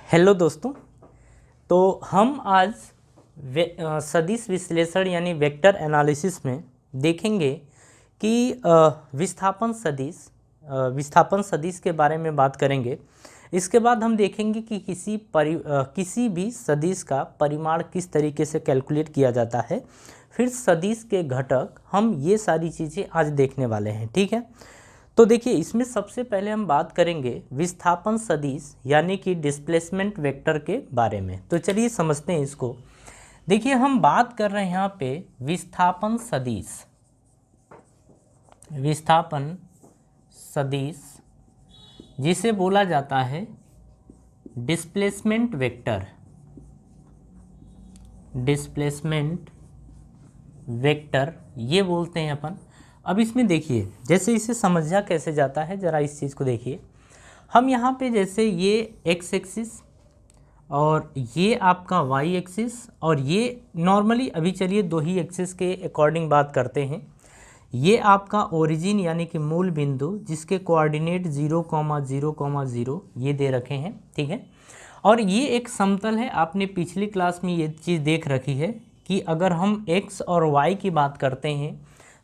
Hello दोस्तों। तो हम आज सदिश विश्लेषण यानी वेक्टर एनालिसिस में देखेंगे कि विस्थापन सदिश के बारे में बात करेंगे। इसके बाद हम देखेंगे कि किसी भी सदिश का परिमाण किस तरीके से कैलकुलेट किया जाता है। फिर सदिश के घटक, हम ये सारी चीज़ें आज देखने वाले हैं। ठीक है, तो देखिए इसमें सबसे पहले हम बात करेंगे विस्थापन सदिश यानी कि डिस्प्लेसमेंट वेक्टर के बारे में। तो चलिए समझते हैं इसको। देखिए हम बात कर रहे हैं यहाँ पे विस्थापन सदिश जिसे बोला जाता है डिस्प्लेसमेंट वेक्टर ये बोलते हैं अपन। अब इसमें देखिए जैसे इसे समझा कैसे जाता है, ज़रा इस चीज़ को देखिए। हम यहाँ पे जैसे ये एक्स एक्सिस और ये आपका वाई एक्सिस और ये नॉर्मली अभी चलिए दो ही एक्सिस के अकॉर्डिंग बात करते हैं। ये आपका ओरिजिन यानी कि मूल बिंदु जिसके कोऑर्डिनेट 0,0,0 ये दे रखे हैं। ठीक है, और ये एक समतल है। आपने पिछली क्लास में ये चीज़ देख रखी है कि अगर हम x और y की बात करते हैं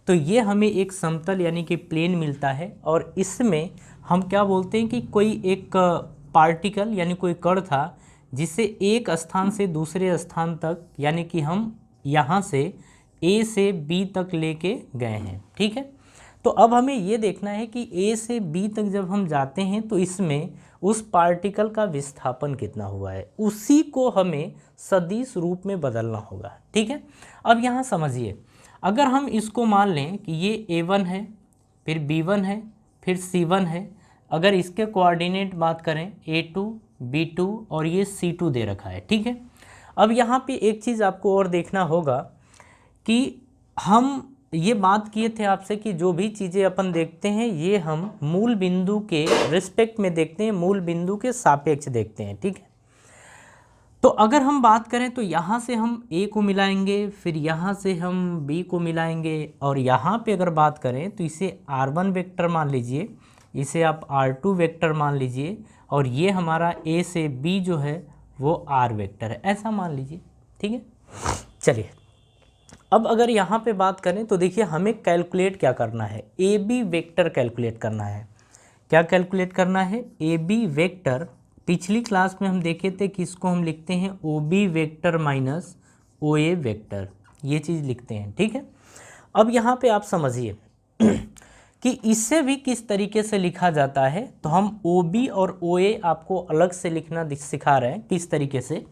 तो ये हमें एक समतल यानी कि प्लेन मिलता है, और इसमें हम क्या बोलते हैं कि कोई एक पार्टिकल यानी कोई कण था जिसे एक स्थान से दूसरे स्थान तक यानी कि हम यहाँ से A से B तक लेके गए हैं। ठीक है, तो अब हमें ये देखना है कि A से B तक जब हम जाते हैं तो इसमें उस पार्टिकल का विस्थापन कितना हुआ है, उसी को हमें सदिश रूप में बदलना होगा। ठीक है, अब यहाँ समझिए, अगर हम इसको मान लें कि ये A1 है, फिर B1 है, फिर C1 है। अगर इसके कोऑर्डिनेट बात करें A2, B2 और ये C2 दे रखा है। ठीक है, अब यहाँ पे एक चीज़ आपको और देखना होगा कि हम ये बात किए थे आपसे कि जो भी चीज़ें अपन देखते हैं ये हम मूल बिंदु के रिस्पेक्ट में देखते हैं, मूल बिंदु के सापेक्ष देखते हैं। ठीक है, तो अगर हम बात करें तो यहाँ से हम A को मिलाएंगे, फिर यहाँ से हम B को मिलाएंगे, और यहाँ पे अगर बात करें तो इसे R1 वेक्टर मान लीजिए, इसे आप R2 वेक्टर मान लीजिए, और ये हमारा A से B जो है वो R वेक्टर है, ऐसा मान लीजिए। ठीक है, चलिए अब अगर यहाँ पे बात करें तो देखिए हमें कैलकुलेट क्या करना है, AB वेक्टर कैलकुलेट करना है। क्या कैलकुलेट करना है? AB vector. पिछली क्लास में हम देखे थे कि इसको हम लिखते हैं OB vector minus OA vector, ये चीज़ लिखते हैं। ठीक है, अब यहाँ पे आप समझिए कि इससे भी किस तरीके से लिखा जाता है। तो हम OB और OA आपको अलग से लिखना सिखा रहे हैं किस तरीके से।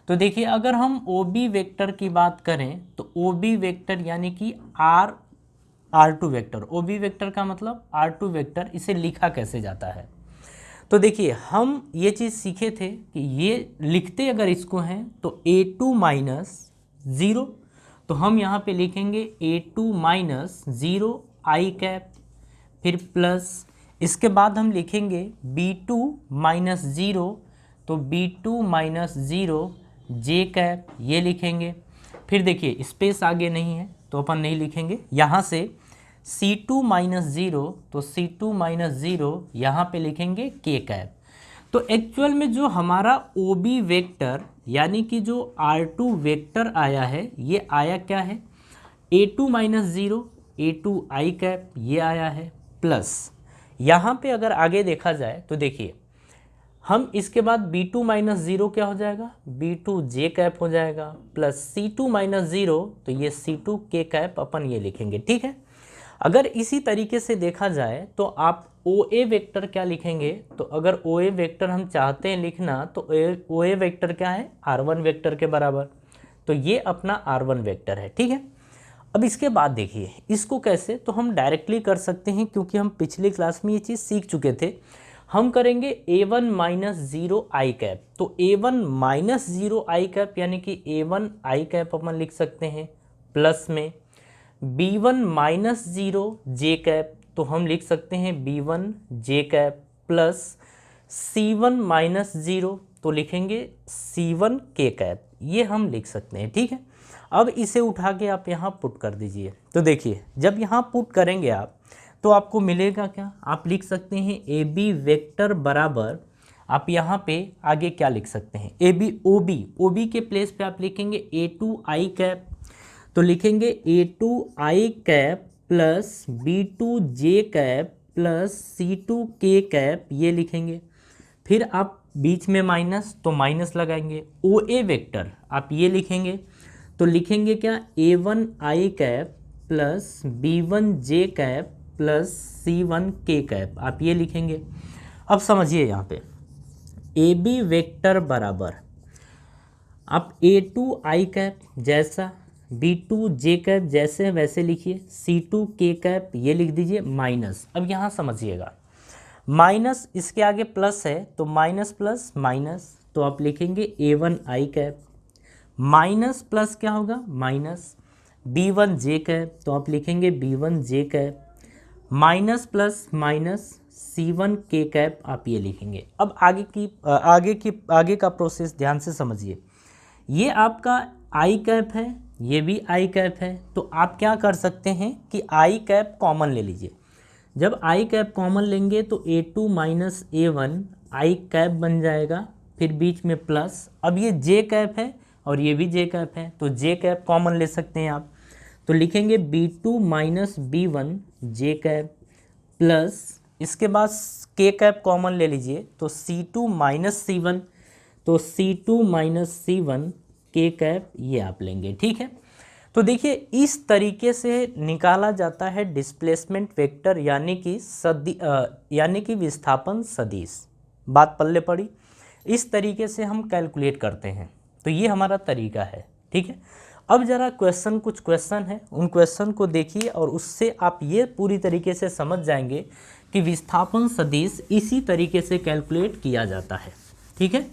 तो देखिए अगर हम OB वेक्टर की बात करें तो OB वेक्टर यानी कि R2 वेक्टर, OB वेक्टर का मतलब R2 वेक्टर, इसे लिखा कैसे जाता है। तो देखिए हम ये चीज़ सीखे थे कि ये लिखते अगर इसको हैं तो A2 माइनस 0, तो हम यहाँ पे लिखेंगे A2 माइनस 0 आई कैप, फिर प्लस इसके बाद हम लिखेंगे B2 माइनस 0, तो B2 माइनस 0 जे कैप, ये लिखेंगे। फिर देखिए स्पेस आगे नहीं है तो अपन नहीं लिखेंगे। यहाँ से C2 माइनस 0, तो C2 माइनस 0 यहाँ पे लिखेंगे के कैप। तो एक्चुअल में जो हमारा OB वेक्टर यानी कि जो R2 वेक्टर आया है, ये आया क्या है, A2 माइनस 0 A2 आई कैप, ये आया है, प्लस यहाँ पे अगर आगे देखा जाए तो देखिए हम इसके बाद B2 माइनस 0 क्या हो जाएगा, B2 जे कैप हो जाएगा, प्लस C2 माइनस 0, तो ये C2 के कैप अपन ये लिखेंगे। ठीक है, अगर इसी तरीके से देखा जाए तो आप OA वेक्टर क्या लिखेंगे, तो अगर OA वेक्टर हम चाहते हैं लिखना तो OA वेक्टर क्या है, R1 वेक्टर के बराबर, तो ये अपना R1 वेक्टर है। ठीक है, अब इसके बाद देखिए इसको कैसे, तो हम डायरेक्टली कर सकते हैं क्योंकि हम पिछली क्लास में ये चीज़ सीख चुके थे। हम करेंगे A1 माइनस 0 आई कैप, तो A1 माइनस 0 आई कैप यानी कि A1 आई कैप अपन लिख सकते हैं, प्लस में B1 माइनस 0 जे कैप, तो हम लिख सकते हैं B1 जे कैप, प्लस C1 माइनस 0, तो लिखेंगे C1 के कैप, ये हम लिख सकते हैं। ठीक है, अब इसे उठा के आप यहाँ पुट कर दीजिए। तो देखिए जब यहाँ पुट करेंगे आप तो आपको मिलेगा क्या, आप लिख सकते हैं AB वेक्टर बराबर, आप यहाँ पे आगे क्या लिख सकते हैं, A B O B, O B के प्लेस पे आप लिखेंगे ए टू आई कैप, तो लिखेंगे A two I cap plus B two J cap plus C two K cap, ये लिखेंगे। फिर आप बीच में माइनस, तो माइनस लगाएंगे। ओ ए वेक्टर आप ये लिखेंगे, तो लिखेंगे क्या, ए one I cap plus B one J cap plus C one K cap, आप ये लिखेंगे। अब समझिए यहाँ पे ए बी वेक्टर बराबर आप ए टू आई कैप जैसा, बी टू जे कैप जैसे वैसे लिखिए, सी टू के कैप ये लिख दीजिए माइनस। अब यहाँ समझिएगा, माइनस इसके आगे प्लस है तो माइनस प्लस माइनस, तो आप लिखेंगे ए one I cap, minus plus क्या होगा minus, B one J cap, तो आप लिखेंगे B one J cap, minus plus minus C one K cap, आप ये लिखेंगे। अब आगे का प्रोसेस ध्यान से समझिए। ये आपका आई कैप है, ये भी आई कैप है, तो आप क्या कर सकते हैं कि आई कैप कॉमन ले लीजिए। जब आई कैप कॉमन लेंगे तो A two minus A one I cap बन जाएगा, फिर बीच में प्लस। अब ये जे कैप है और ये भी जे कैप है, तो जे कैप कॉमन ले सकते हैं आप, तो लिखेंगे B two minus B one J cap plus, इसके बाद के कैप कॉमन ले लीजिए तो C two minus C one, तो C two minus C one K cap ये आप लेंगे। ठीक है, तो देखिए इस तरीके से निकाला जाता है डिस्प्लेसमेंट वेक्टर, यानी कि विस्थापन सदिश। बात पल्ले पड़ी, इस तरीके से हम कैलकुलेट करते हैं, तो ये हमारा तरीका है। ठीक है, अब जरा कुछ क्वेश्चन है, उन क्वेश्चन को देखिए और उससे आप ये पूरी तरीके से समझ जाएंगे कि विस्थापन सदिश इसी तरीके से कैलकुलेट किया जाता है। ठीक है,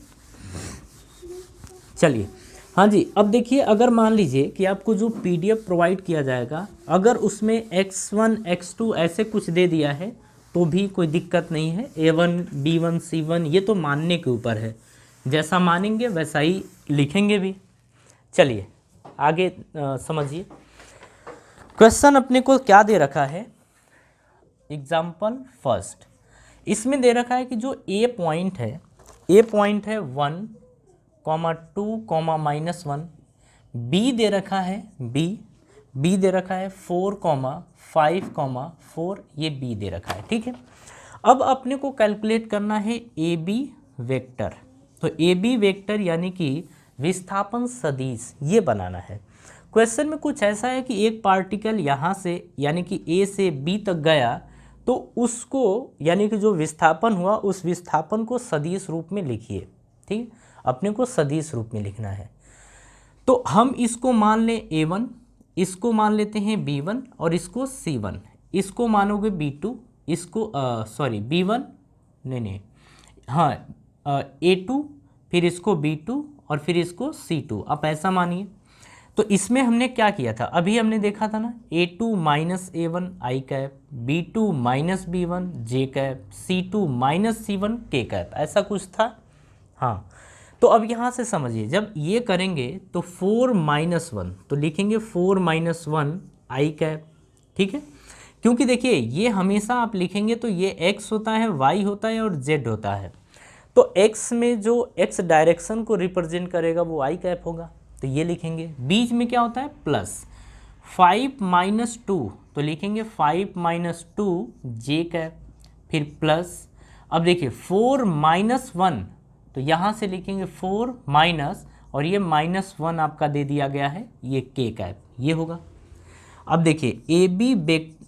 चलिए हाँ जी। अब देखिए, अगर मान लीजिए कि आपको जो पीडीएफ प्रोवाइड किया जाएगा, अगर उसमें x1 x2 ऐसे कुछ दे दिया है तो भी कोई दिक्कत नहीं है, a1 b1 c1 ये तो मानने के ऊपर है, जैसा मानेंगे वैसा ही लिखेंगे भी। चलिए आगे समझिए, क्वेश्चन अपने को क्या दे रखा है। एग्जाम्पल फर्स्ट, इसमें दे रखा है कि जो ए पॉइंट है 1, 2, -1, बी दे रखा है बी दे रखा है 4, 5, 4, ये बी दे रखा है। ठीक है, अब अपने को कैलकुलेट करना है ए बी वेक्टर, तो ए बी वेक्टर यानी कि विस्थापन सदिश ये बनाना है। क्वेश्चन में कुछ ऐसा है कि एक पार्टिकल यहाँ से यानी कि ए से बी तक गया, तो उसको यानी कि जो विस्थापन हुआ उस विस्थापन को सदिश रूप में लिखिए। ठीक, अपने को सदिश रूप में लिखना है, तो हम इसको मान लें A1, इसको मान लेते हैं B1 और इसको C1, इसको मानोगे B2, इसको B1 नहीं हाँ A2, फिर इसको B2 और फिर इसको C2, आप ऐसा मानिए। तो इसमें हमने क्या किया था, अभी हमने देखा था ना, A2 माइनस A1 आई कैप, B2 माइनस B1 जे कैप, C2 माइनस C1 के कैप, ऐसा कुछ था। हाँ, तो अब यहाँ से समझिए, जब ये करेंगे तो 4 - 1, तो लिखेंगे 4 - 1 आई कैप। ठीक है, क्योंकि देखिए ये हमेशा आप लिखेंगे तो ये x होता है, y होता है और z होता है, तो x में जो x डायरेक्शन को रिप्रेजेंट करेगा वो आई कैप होगा, तो ये लिखेंगे। बीच में क्या होता है प्लस, 5 - 2, तो लिखेंगे 5 - 2 जे कैप, फिर प्लस। अब देखिए 4 - 1, तो यहाँ से लिखेंगे 4 माइनस और ये -1 आपका दे दिया गया है, ये के कैप ये होगा। अब देखिए ए बी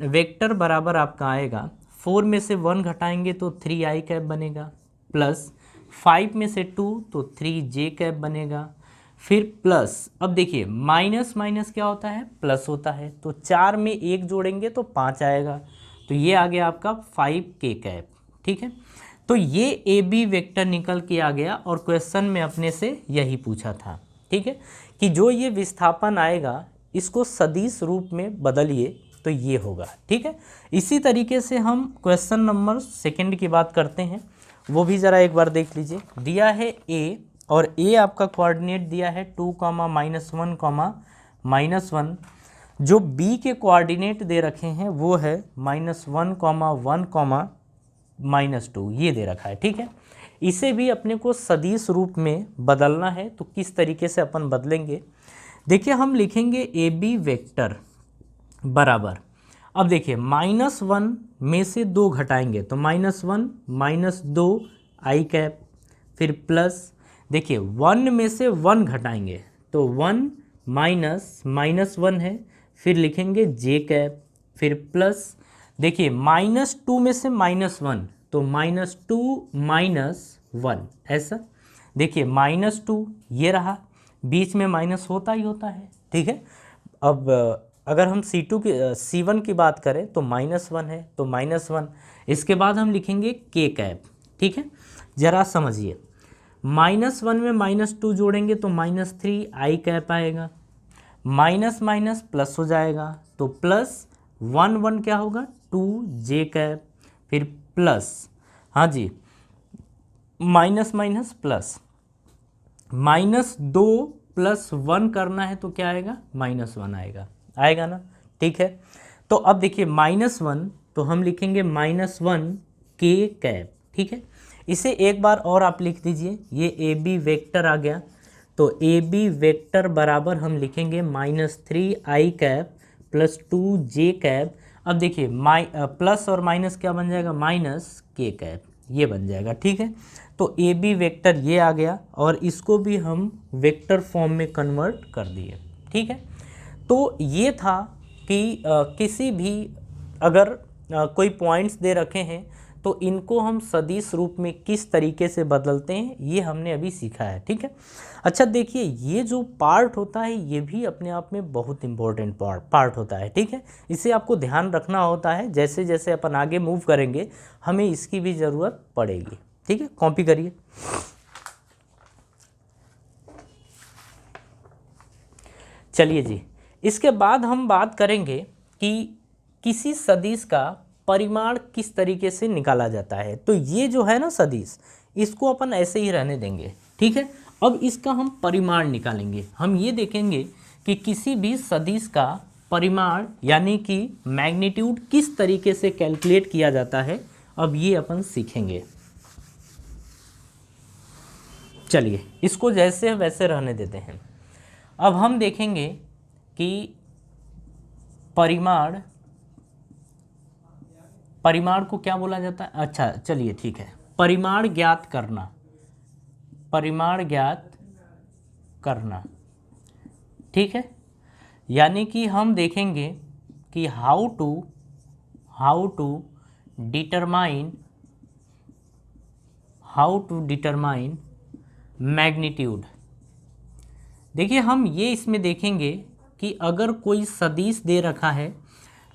वेक्टर बराबर आपका आएगा, 4 में से 1 घटाएंगे तो 3 आई कैप बनेगा, प्लस 5 में से 2 तो 3 जे कैप बनेगा, फिर प्लस। अब देखिए माइनस माइनस क्या होता है प्लस होता है, तो 4 में 1 जोड़ेंगे तो 5 आएगा, तो ये आ गया आपका 5 के कैप। ठीक है, तो ये ए बी वेक्टर निकल के आ गया और क्वेश्चन में अपने से यही पूछा था। ठीक है, कि जो ये विस्थापन आएगा इसको सदिश रूप में बदलिए तो ये होगा। ठीक है, इसी तरीके से हम क्वेश्चन नंबर 2 की बात करते हैं, वो भी ज़रा एक बार देख लीजिए। दिया है ए और ए आपका कोऑर्डिनेट दिया है 2, -1, -1। जो बी के कोऑर्डिनेट दे रखे हैं वो है -1, -1, -2 ये दे रखा है। ठीक है, इसे भी अपने को सदिश रूप में बदलना है, तो किस तरीके से अपन बदलेंगे। देखिए हम लिखेंगे ए बी वेक्टर बराबर, अब देखिए -1 में से 2 घटाएंगे तो -1 -2 आई कैप, फिर प्लस देखिए 1 में से 1 घटाएंगे तो 1 -1 है, फिर लिखेंगे जे कैप, फिर प्लस देखिए -2 में से -1 तो -2 -1 ऐसा। देखिए -2 ये रहा, बीच में माइनस होता ही होता है, ठीक है। अब अगर हम C1 की बात करें तो -1 है तो -1, इसके बाद हम लिखेंगे के कैप, ठीक है। ज़रा समझिए, -1 में -2 जोड़ेंगे तो -3 आई कैप आएगा, माइनस माइनस प्लस हो जाएगा तो +1 क्या होगा 2 जे कैप, फिर प्लस, हाँ जी, माइनस माइनस प्लस, -2 + 1 करना है तो क्या आएगा -1 आएगा ना, ठीक है। तो अब देखिए -1 तो हम लिखेंगे -1 के कैप, ठीक है। इसे एक बार और आप लिख दीजिए, ये ए बी वेक्टर आ गया, तो ए बी वेक्टर बराबर हम लिखेंगे -3 आई कैप + 2 जे कैप। अब देखिए प्लस और माइनस क्या बन जाएगा -के कैप, ये बन जाएगा, ठीक है। तो ए बी वेक्टर ये आ गया और इसको भी हम वेक्टर फॉर्म में कन्वर्ट कर दिए, ठीक है। तो ये था कि किसी भी अगर कोई पॉइंट्स दे रखे हैं तो इनको हम सदिश रूप में किस तरीके से बदलते हैं, ये हमने अभी सीखा है, ठीक है। अच्छा देखिए, ये जो पार्ट होता है ये भी अपने आप में बहुत इंपॉर्टेंट पार्ट होता है, ठीक है। इसे आपको ध्यान रखना होता है, जैसे जैसे अपन आगे मूव करेंगे हमें इसकी भी ज़रूरत पड़ेगी, ठीक है। कॉपी करिए। चलिए जी, इसके बाद हम बात करेंगे कि किसी सदिश का परिमाण किस तरीके से निकाला जाता है। तो ये जो है ना सदिश, इसको अपन ऐसे ही रहने देंगे, ठीक है। अब इसका हम परिमाण निकालेंगे, हम ये देखेंगे कि किसी भी सदिश का परिमाण यानी कि मैग्नीट्यूड किस तरीके से कैलकुलेट किया जाता है, अब ये अपन सीखेंगे। चलिए इसको जैसे वैसे रहने देते हैं। अब हम देखेंगे कि परिमाण को क्या बोला जाता है। अच्छा चलिए ठीक है, परिमाण ज्ञात करना, ठीक है। यानी कि हम देखेंगे कि हाउ टू डिटरमाइन मैग्नीट्यूड। देखिए हम ये इसमें देखेंगे कि अगर कोई सदिश दे रखा है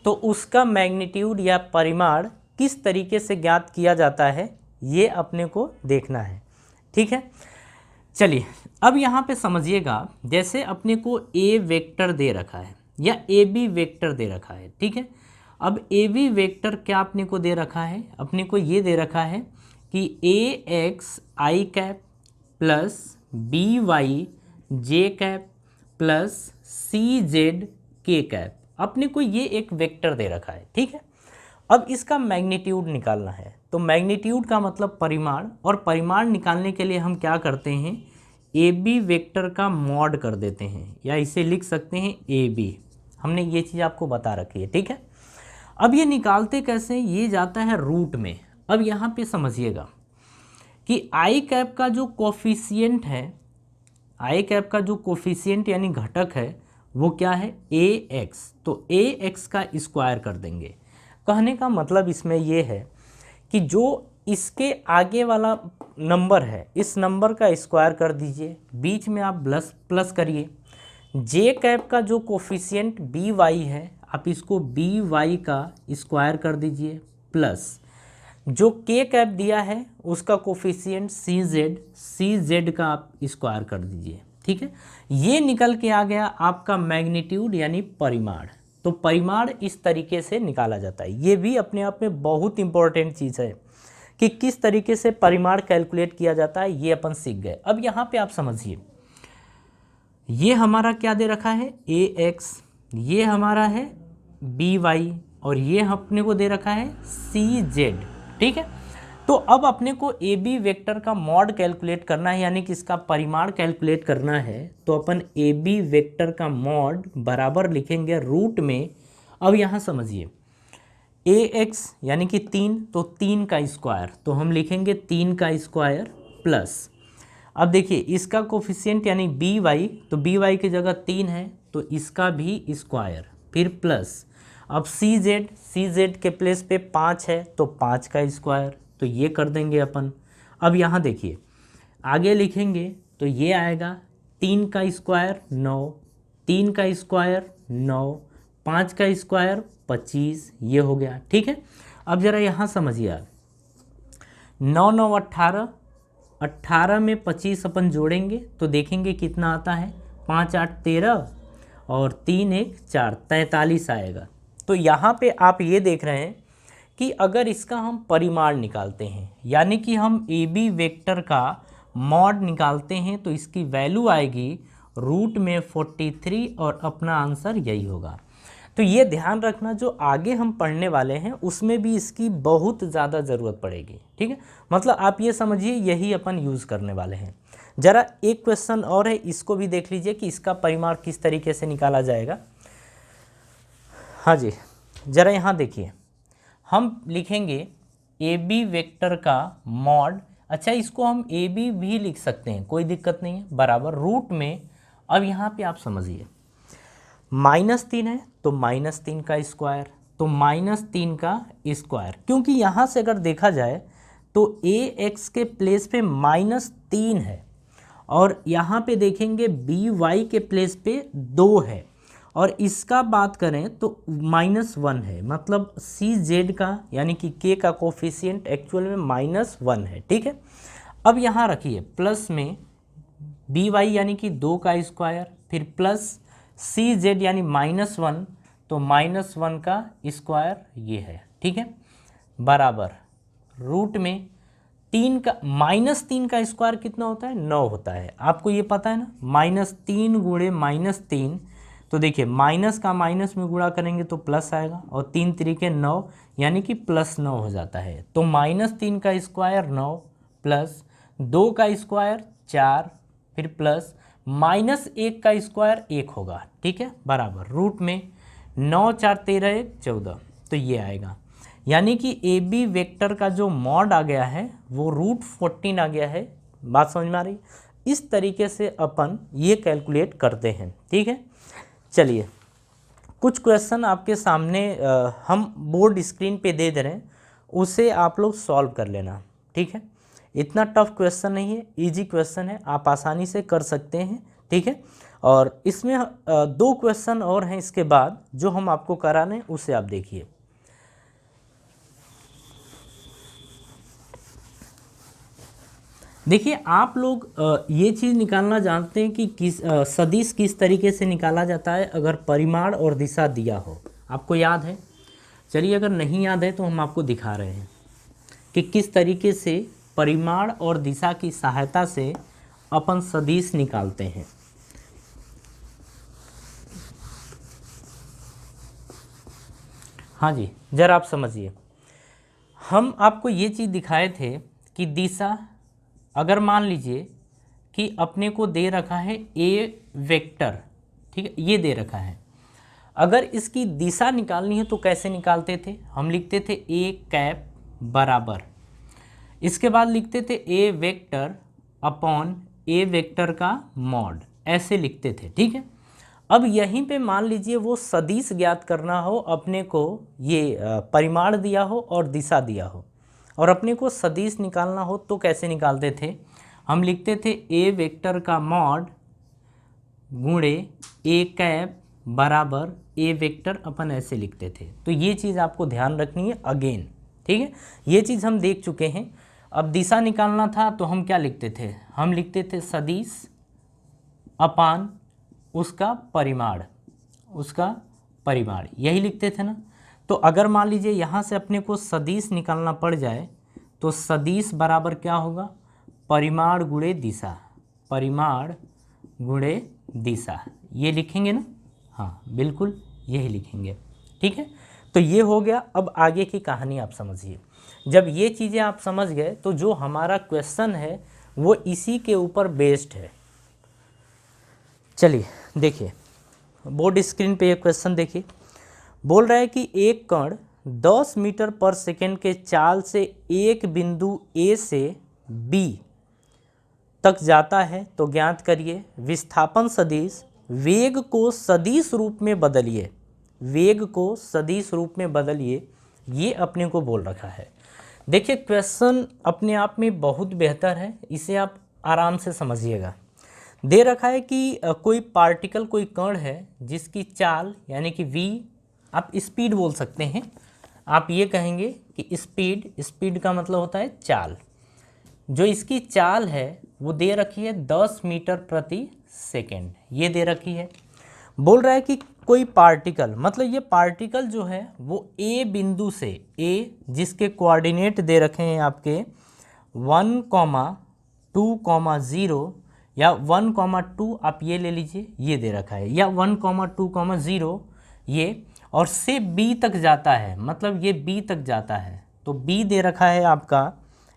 तो उसका मैग्नीट्यूड या परिमाण किस तरीके से ज्ञात किया जाता है, ये अपने को देखना है, ठीक है। चलिए अब यहाँ पे समझिएगा, जैसे अपने को ए वेक्टर दे रखा है या ए बी वेक्टर दे रखा है, ठीक है। अब ए बी वेक्टर क्या अपने को दे रखा है, अपने को ये दे रखा है कि ए एक्स आई कैप प्लस बी वाई जे कैप प्लस सी जेड के कैप, अपने को ये एक वेक्टर दे रखा है, ठीक है। अब इसका मैग्नीट्यूड निकालना है, तो मैग्नीट्यूड का मतलब परिमाण, और परिमाण निकालने के लिए हम क्या करते हैं, ए बी वेक्टर का मॉड कर देते हैं, या इसे लिख सकते हैं ए बी। हमने ये चीज़ आपको बता रखी है, ठीक है। अब ये निकालते कैसे, ये जाता है रूट में। अब यहाँ पे समझिएगा कि आई कैप का जो कोफिशिएंट है, आई कैप का जो कोफिशिएंट यानी घटक है वो क्या है ए एक्स, तो ए एक्स का स्क्वायर कर देंगे। कहने का मतलब इसमें ये है कि जो इसके आगे वाला नंबर है इस नंबर का स्क्वायर कर दीजिए, बीच में आप प्लस करिए। जे कैप का जो कोफिशिएंट बी वाई है आप इसको बी वाई का स्क्वायर कर दीजिए, प्लस जो के कैप दिया है उसका कोफिशिएंट सी जेड का आप स्क्वायर कर दीजिए, ठीक है। ये निकल के आ गया आपका मैग्नीट्यूड यानी परिमाण। तो परिमाण इस तरीके से निकाला जाता है। ये भी अपने आप में बहुत इंपॉर्टेंट चीज़ है कि किस तरीके से परिमाण कैलकुलेट किया जाता है, ये अपन सीख गए। अब यहाँ पे आप समझिए, ये हमारा क्या दे रखा है ए एक्स, ये हमारा है बी वाई, और ये अपने को दे रखा है सी जेड, ठीक है। तो अब अपने को ए बी वेक्टर का मॉड कैलकुलेट करना है, यानी कि इसका परिमाण कैलकुलेट करना है। तो अपन ए बी वेक्टर का मॉड बराबर लिखेंगे रूट में, अब यहाँ समझिए ए एक्स यानी कि 3, तो 3 का स्क्वायर, तो हम लिखेंगे 3 का स्क्वायर प्लस, अब देखिए इसका कोफिशिएंट यानी बी वाई, तो बी वाई की जगह 3 है तो इसका भी स्क्वायर, फिर प्लस, अब सी जेड के प्लेस पे 5 है तो 5 का स्क्वायर, तो ये कर देंगे अपन। अब यहाँ देखिए आगे लिखेंगे तो ये आएगा 3 का स्क्वायर 9, 3 का स्क्वायर 9, 5 का स्क्वायर 25, ये हो गया। ठीक है, अब ज़रा यहाँ समझिए आप, 9 9 18, 18 में 25 अपन जोड़ेंगे तो देखेंगे कितना आता है, 5 8 13 और 3 1 4, 43 आएगा। तो यहाँ पे आप ये देख रहे हैं कि अगर इसका हम परिमाण निकालते हैं, यानी कि हम ए बी वेक्टर का मॉड निकालते हैं, तो इसकी वैल्यू आएगी रूट में 43 और अपना आंसर यही होगा। तो ये ध्यान रखना, जो आगे हम पढ़ने वाले हैं उसमें भी इसकी बहुत ज़्यादा ज़रूरत पड़ेगी। ठीक है, मतलब आप ये समझिए यही अपन यूज़ करने वाले हैं। ज़रा एक क्वेश्चन और है, इसको भी देख लीजिए कि इसका परिमाण किस तरीके से निकाला जाएगा। हाँ जी, ज़रा यहाँ देखिए, हम लिखेंगे ए बी वेक्टर का मॉड, अच्छा इसको हम ए बी भी लिख सकते हैं, कोई दिक्कत नहीं है, बराबर रूट में, अब यहाँ पे आप समझिए -3 है तो -3 का स्क्वायर, तो -3 का स्क्वायर, क्योंकि यहाँ से अगर देखा जाए तो ए एक्स के प्लेस पे -3 है और यहाँ पे देखेंगे बी वाई के प्लेस पे 2 है, और इसका बात करें तो -1 है, मतलब सी जेड का यानी कि के का कोफिशिएंट एक्चुअल में -1 है। ठीक है, अब यहाँ रखिए प्लस में बी वाई यानी कि 2 का स्क्वायर, फिर प्लस सी जेड यानी -1, तो -1 का स्क्वायर ये है। ठीक है, बराबर रूट में 3 का -3 का स्क्वायर कितना होता है, 9 होता है, आपको ये पता है ना, -3 गुणे -3, तो देखिए माइनस का माइनस में गुणा करेंगे तो प्लस आएगा, और 3 3 9 यानी कि +9 हो जाता है। तो -3 का स्क्वायर 9 प्लस 2 का स्क्वायर 4, फिर प्लस -1 का स्क्वायर 1 होगा। ठीक है, बराबर रूट में 9 4 13 1 14, तो ये आएगा, यानी कि ए बी वेक्टर का जो मॉड आ गया है वो √14 आ गया है। बात समझ में आ रही? इस तरीके से अपन ये कैलकुलेट करते हैं। ठीक है, चलिए कुछ क्वेश्चन आपके सामने हम बोर्ड स्क्रीन पे दे रहे हैं, उसे आप लोग सॉल्व कर लेना। ठीक है, इतना टफ क्वेश्चन नहीं है, इजी क्वेश्चन है, आप आसानी से कर सकते हैं। ठीक है, और इसमें 2 क्वेश्चन और हैं इसके बाद जो हम आपको कराने, उसे आप देखिए। देखिए आप लोग ये चीज़ निकालना जानते हैं कि सदिश किस तरीके से निकाला जाता है अगर परिमाण और दिशा दिया हो, आपको याद है? चलिए अगर नहीं याद है तो हम आपको दिखा रहे हैं कि किस तरीके से परिमाण और दिशा की सहायता से अपन सदिश निकालते हैं। हाँ जी, जरा आप समझिए, हम आपको ये चीज़ दिखाए थे कि दिशा, अगर मान लीजिए कि अपने को दे रखा है ए वेक्टर, ठीक है, ये दे रखा है, अगर इसकी दिशा निकालनी है तो कैसे निकालते थे? हम लिखते थे ए कैप बराबर, इसके बाद लिखते थे ए वेक्टर अपॉन ए वेक्टर का मॉड, ऐसे लिखते थे। ठीक है, अब यहीं पे मान लीजिए वो सदिश ज्ञात करना हो, अपने को ये परिमाण दिया हो और दिशा दिया हो, और अपने को सदिश निकालना हो तो कैसे निकालते थे? हम लिखते थे ए वेक्टर का मॉड गुणे ए कैप बराबर ए वेक्टर, अपन ऐसे लिखते थे। तो ये चीज़ आपको ध्यान रखनी है अगेन। ठीक है, ये चीज़ हम देख चुके हैं। अब दिशा निकालना था तो हम क्या लिखते थे? हम लिखते थे सदिश अपान उसका परिमाण, उसका परिमाण, यही लिखते थे ना। तो अगर मान लीजिए यहाँ से अपने को सदिश निकालना पड़ जाए तो सदिश बराबर क्या होगा? परिमाण गुणे दिशा, परिमाण गुणे दिशा, ये लिखेंगे ना? हाँ बिल्कुल यही लिखेंगे। ठीक है, तो ये हो गया। अब आगे की कहानी आप समझिए। जब ये चीज़ें आप समझ गए तो जो हमारा क्वेश्चन है वो इसी के ऊपर बेस्ड है। चलिए देखिए बोर्ड स्क्रीन पे ये क्वेश्चन देखिए, बोल रहा है कि एक कण 10 मीटर पर सेकेंड के चाल से एक बिंदु ए से बी तक जाता है तो ज्ञात करिए विस्थापन सदिश वेग को सदिश रूप में बदलिए, वेग को सदिश रूप में बदलिए, ये अपने को बोल रखा है। देखिए क्वेश्चन अपने आप में बहुत बेहतर है, इसे आप आराम से समझिएगा। दे रखा है कि कोई पार्टिकल कोई कण है जिसकी चाल यानी कि v, आप स्पीड बोल सकते हैं, आप ये कहेंगे कि स्पीड, स्पीड का मतलब होता है चाल, जो इसकी चाल है वो दे रखी है 10 मीटर प्रति सेकेंड, ये दे रखी है। बोल रहा है कि कोई पार्टिकल, मतलब ये पार्टिकल जो है वो ए बिंदु से, ए जिसके कोऑर्डिनेट दे रखे हैं आपके 1,2,0 या 1,2 आप ये ले लीजिए, ये दे रखा है, या 1,2,0 ये, और से बी तक जाता है, मतलब ये बी तक जाता है, तो बी दे रखा है आपका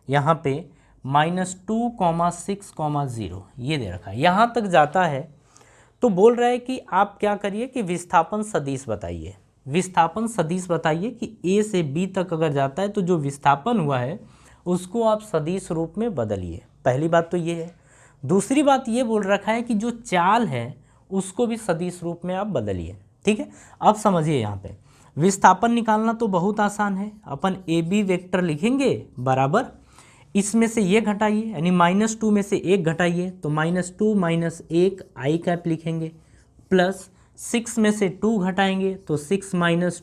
यहाँ पे -2,6,0 ये दे रखा है, यहाँ तक जाता है। तो बोल रहा है कि आप क्या करिए कि विस्थापन सदिश बताइए, विस्थापन सदिश बताइए कि ए से बी तक अगर जाता है तो जो विस्थापन हुआ है उसको आप सदिश रूप में बदलिए। पहली बात तो ये है। दूसरी बात ये बोल रखा है कि जो चाल है उसको भी सदिश रूप में आप बदलिए। ठीक है, अब समझिए यहाँ पे विस्थापन निकालना तो बहुत आसान है, अपन ए बी वेक्टर लिखेंगे बराबर, इसमें से ये घटाइए यानी -2 में से 1 घटाइए तो -2 - 1 आई कैप लिखेंगे, प्लस 6 में से 2 घटाएंगे तो 6 -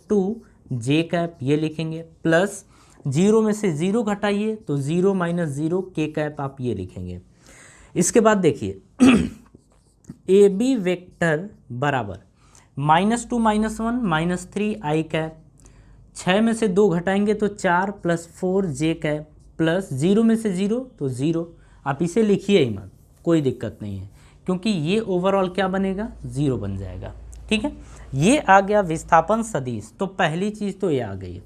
2 जे कैप ये लिखेंगे, प्लस 0 में से 0 घटाइए तो 0 - 0 के कैप आप ये लिखेंगे। इसके बाद देखिए ए बी वेक्टर बराबर -2 - 1 -3 आई कैप, 6 में से 2 घटाएंगे तो 4 + 4 जे कैप, प्लस 0 में से 0 तो 0, आप इसे लिखिए ही मत, कोई दिक्कत नहीं है, क्योंकि ये ओवरऑल क्या बनेगा 0 बन जाएगा। ठीक है, ये आ गया विस्थापन सदिश। तो पहली चीज़ तो ये आ गई।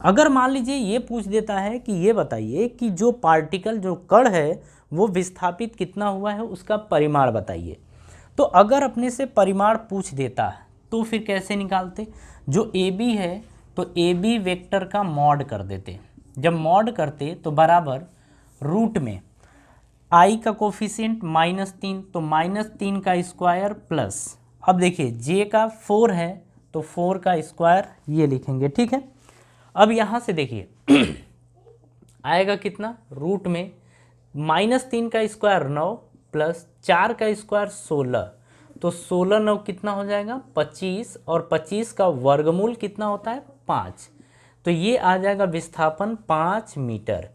अगर मान लीजिए ये पूछ देता है कि ये बताइए कि जो पार्टिकल जो कण है वो विस्थापित कितना हुआ है उसका परिमाण बताइए, तो अगर अपने से परिमाण पूछ देता है तो फिर कैसे निकालते, जो ए बी है तो ए बी वेक्टर का मॉड कर देते, जब मॉड करते तो बराबर रूट में आई का कोफिशिएंट -3 तो -3 का स्क्वायर प्लस, अब देखिए जे का 4 है तो 4 का स्क्वायर ये लिखेंगे। ठीक है, अब यहाँ से देखिए आएगा कितना, रूट में -3 का स्क्वायर 9 प्लस 4 का स्क्वायर 16, तो 16 9 कितना हो जाएगा 25, और 25 का वर्गमूल कितना होता है 5, तो ये आ जाएगा विस्थापन 5 मीटर।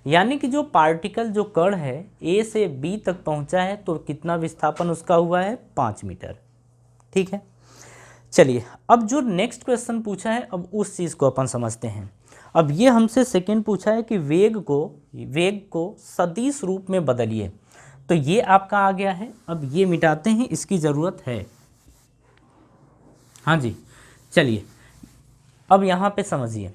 यानी कि जो पार्टिकल जो कण है ए से बी तक पहुंचा है तो कितना विस्थापन उसका हुआ है 5 मीटर। ठीक है, चलिए अब जो नेक्स्ट क्वेश्चन पूछा है अब उस चीज़ को अपन समझते हैं। अब ये हमसे सेकेंड पूछा है कि वेग को सदिश रूप में बदलिए, तो ये आपका आ गया है। अब ये मिटाते हैं, इसकी ज़रूरत है। हाँ जी, चलिए अब यहाँ पे समझिए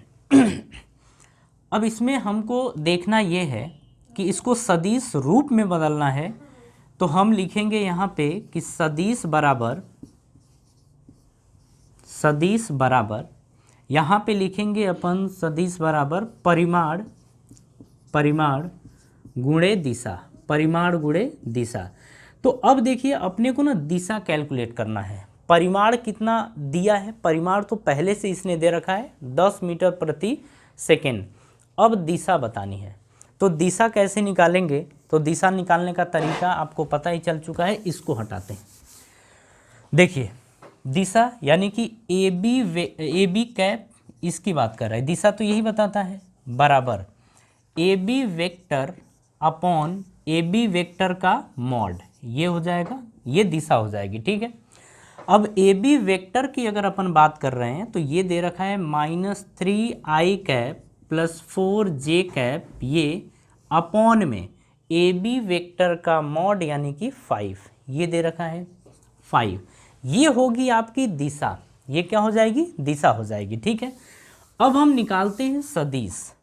अब इसमें हमको देखना ये है कि इसको सदिश रूप में बदलना है, तो हम लिखेंगे यहाँ पे कि सदिश बराबर यहाँ पे लिखेंगे अपन सदिश बराबर परिमाण गुणे दिशा, परिमाण गुणे दिशा। तो अब देखिए अपने को ना दिशा कैलकुलेट करना है। परिमाण कितना दिया है, परिमाण तो पहले से इसने दे रखा है 10 मीटर प्रति सेकेंड, अब दिशा बतानी है। तो दिशा कैसे निकालेंगे, तो दिशा निकालने का तरीका आपको पता ही चल चुका है, इसको हटाते हैं। देखिए दिशा यानी कि ए बी कैप इसकी बात कर रहा है, दिशा तो यही बताता है, बराबर A B vector upon A B vector का मॉड, ये हो जाएगा, ये दिशा हो जाएगी। ठीक है, अब ए बी वेक्टर की अगर अपन बात कर रहे हैं तो ये दे रखा है -3 आई कैप प्लस 4 जे कैप, ये अपॉन में ए बी वेक्टर का मॉड यानी कि 5, ये दे रखा है 5, ये होगी आपकी दिशा, ये क्या हो जाएगी दिशा हो जाएगी। ठीक है, अब हम निकालते हैं सदिश,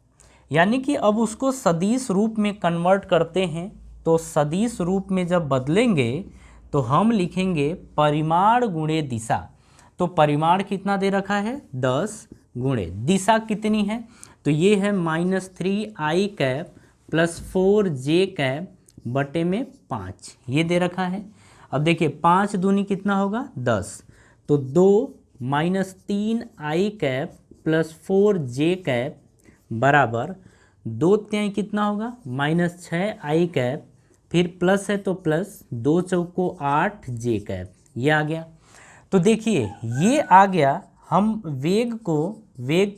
यानी कि अब उसको सदिश रूप में कन्वर्ट करते हैं, तो सदिश रूप में जब बदलेंगे तो हम लिखेंगे परिमाण गुणे दिशा। तो परिमाण कितना दे रखा है 10 गुणे दिशा कितनी है, तो ये है -3i प्लस 4j बटे में 5, ये दे रखा है। अब देखिए 5 दूनी कितना होगा 10, तो 2 -3i प्लस 4j बराबर 2 तिहाई कितना होगा -6i, फिर प्लस है तो प्लस 2 चौको 8j, ये आ गया। तो देखिए ये आ गया, हम वेग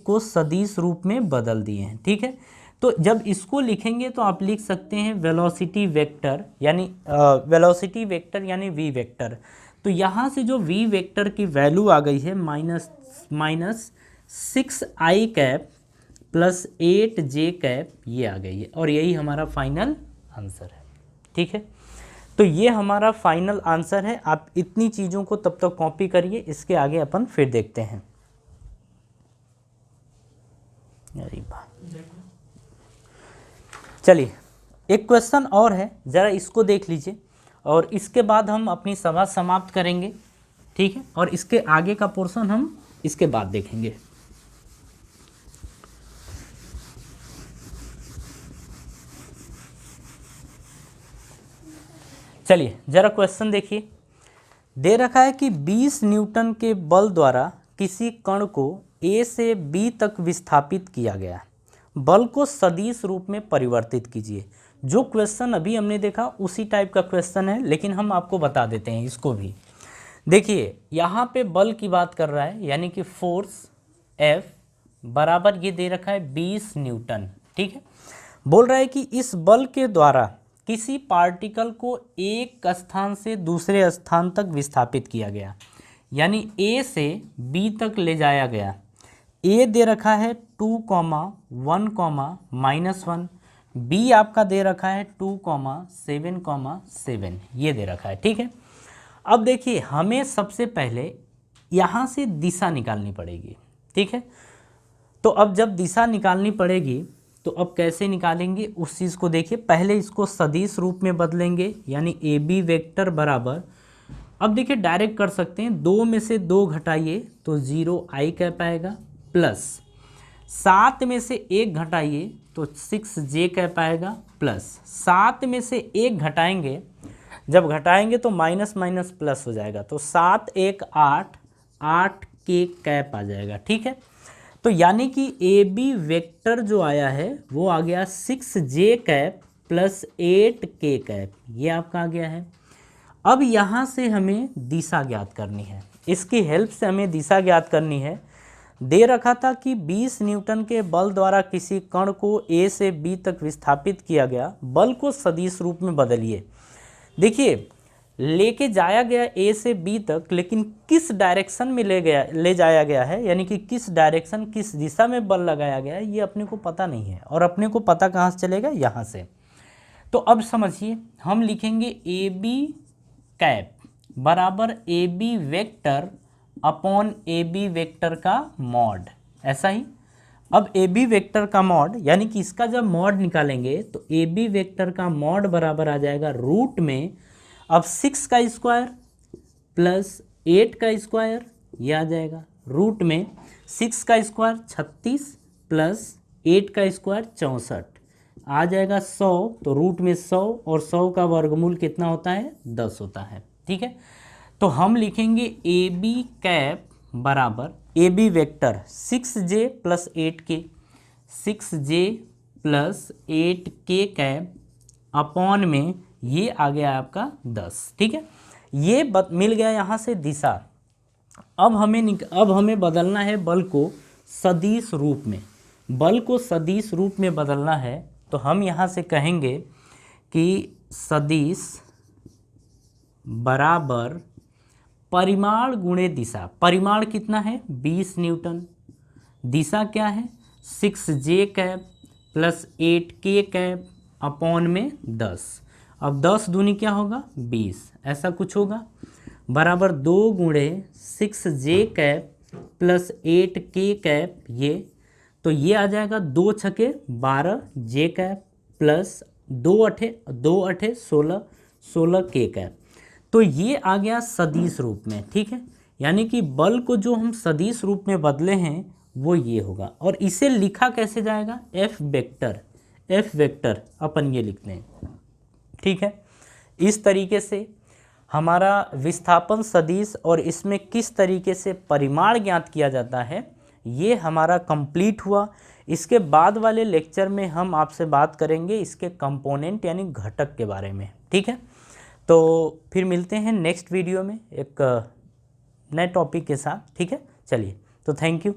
को सदिश रूप में बदल दिए हैं, ठीक है। तो जब इसको लिखेंगे तो आप लिख सकते हैं वेलोसिटी वेक्टर यानी वी वेक्टर। तो यहाँ से जो वी वेक्टर की वैल्यू आ गई है -6i प्लस 8j, ये आ गई है, और यही हमारा फाइनल आंसर है, ठीक है। तो ये हमारा फाइनल आंसर है। आप इतनी चीज़ों को तब तक कॉपी करिए, इसके आगे अपन फिर देखते हैं। अरे वाह, चलिए एक क्वेश्चन और है, ज़रा इसको देख लीजिए और इसके बाद हम अपनी सभा समाप्त करेंगे, ठीक है। और इसके आगे का पोर्शन हम इसके बाद देखेंगे। चलिए ज़रा क्वेश्चन देखिए। दे रखा है कि 20 न्यूटन के बल द्वारा किसी कण को A से B तक विस्थापित किया गया, बल को सदिश रूप में परिवर्तित कीजिए। जो क्वेश्चन अभी हमने देखा उसी टाइप का क्वेश्चन है, लेकिन हम आपको बता देते हैं इसको भी। देखिए यहाँ पे बल की बात कर रहा है, यानी कि फोर्स F बराबर ये दे रखा है 20 न्यूटन, ठीक है। बोल रहा है कि इस बल के द्वारा किसी पार्टिकल को एक स्थान से दूसरे स्थान तक विस्थापित किया गया, यानी A से B तक ले जाया गया। A दे रखा है 2, 1, -1, B आपका दे रखा है 2, 7, 7, ये दे रखा है, ठीक है। अब देखिए हमें सबसे पहले यहाँ से दिशा निकालनी पड़ेगी, ठीक है। तो अब जब दिशा निकालनी पड़ेगी तो अब कैसे निकालेंगे उस चीज़ को देखिए। पहले इसको सदिश रूप में बदलेंगे, यानी AB वेक्टर बराबर, अब देखिए डायरेक्ट कर सकते हैं, 2 में से 2 घटाइए तो 0i आएगा, प्लस 7 में से 1 घटाइए तो 6j आएगा, प्लस 7 में से 1 घटाएंगे, जब घटाएंगे तो माइनस माइनस प्लस हो जाएगा, तो 7 1 8 8k आ जाएगा, ठीक है। तो यानी कि AB वेक्टर जो आया है वो आ गया 6j प्लस 8k, ये आपका आ गया है। अब यहाँ से हमें दिशा ज्ञात करनी है, इसकी हेल्प से हमें दिशा ज्ञात करनी है। दे रखा था कि 20 न्यूटन के बल द्वारा किसी कण को A से B तक विस्थापित किया गया, बल को सदिश रूप में बदलिए। देखिए लेके जाया गया A से B तक, लेकिन किस डायरेक्शन में ले जाया गया है, यानी कि किस डायरेक्शन किस दिशा में बल लगाया गया है, ये अपने को पता नहीं है। और अपने को पता कहाँ से चलेगा, यहाँ से। तो अब समझिए हम लिखेंगे AB बराबर AB vector upon AB vector का मॉड, ऐसा ही। अब AB वेक्टर का मॉड, यानी कि इसका जब मॉड निकालेंगे तो AB वेक्टर का मॉड बराबर आ जाएगा रूट में, अब 6 का स्क्वायर प्लस 8 का स्क्वायर, ये आ जाएगा, रूट में 6 का स्क्वायर 36 प्लस 8 का स्क्वायर 64, आ जाएगा 100, तो रूट में 100, और 100 का वर्गमूल कितना होता है 10 होता है, ठीक है। तो हम लिखेंगे AB बराबर AB vector 6j plus 8k, 6j plus 8k upon में ये आ गया आपका 10, ठीक है। ये मिल गया यहाँ से दिशा। अब हमें बदलना है बल को सदिश रूप में, बल को सदिश रूप में बदलना है। तो हम यहाँ से कहेंगे कि सदिश बराबर परिमाण गुणे दिशा। परिमाण कितना है 20 न्यूटन, दिशा क्या है 6j प्लस 8k अपॉन में 10। अब 10 दूनी क्या होगा 20, ऐसा कुछ होगा, बराबर 2 गुणे 6j प्लस 8k, ये तो ये आ जाएगा 2 छके 12 जे कैप प्लस 2 अठे 16 16 के कैप। तो ये आ गया सदिश रूप में, ठीक है। यानी कि बल को जो हम सदिश रूप में बदले हैं वो ये होगा। और इसे लिखा कैसे जाएगा, एफ वेक्टर अपन ये लिख लें, ठीक है। इस तरीके से हमारा विस्थापन सदिश और इसमें किस तरीके से परिमाण ज्ञात किया जाता है ये हमारा कंप्लीट हुआ। इसके बाद वाले लेक्चर में हम आपसे बात करेंगे इसके कंपोनेंट यानी घटक के बारे में, ठीक है। तो फिर मिलते हैं नेक्स्ट वीडियो में एक नए टॉपिक के साथ, ठीक है। चलिए, तो थैंक यू।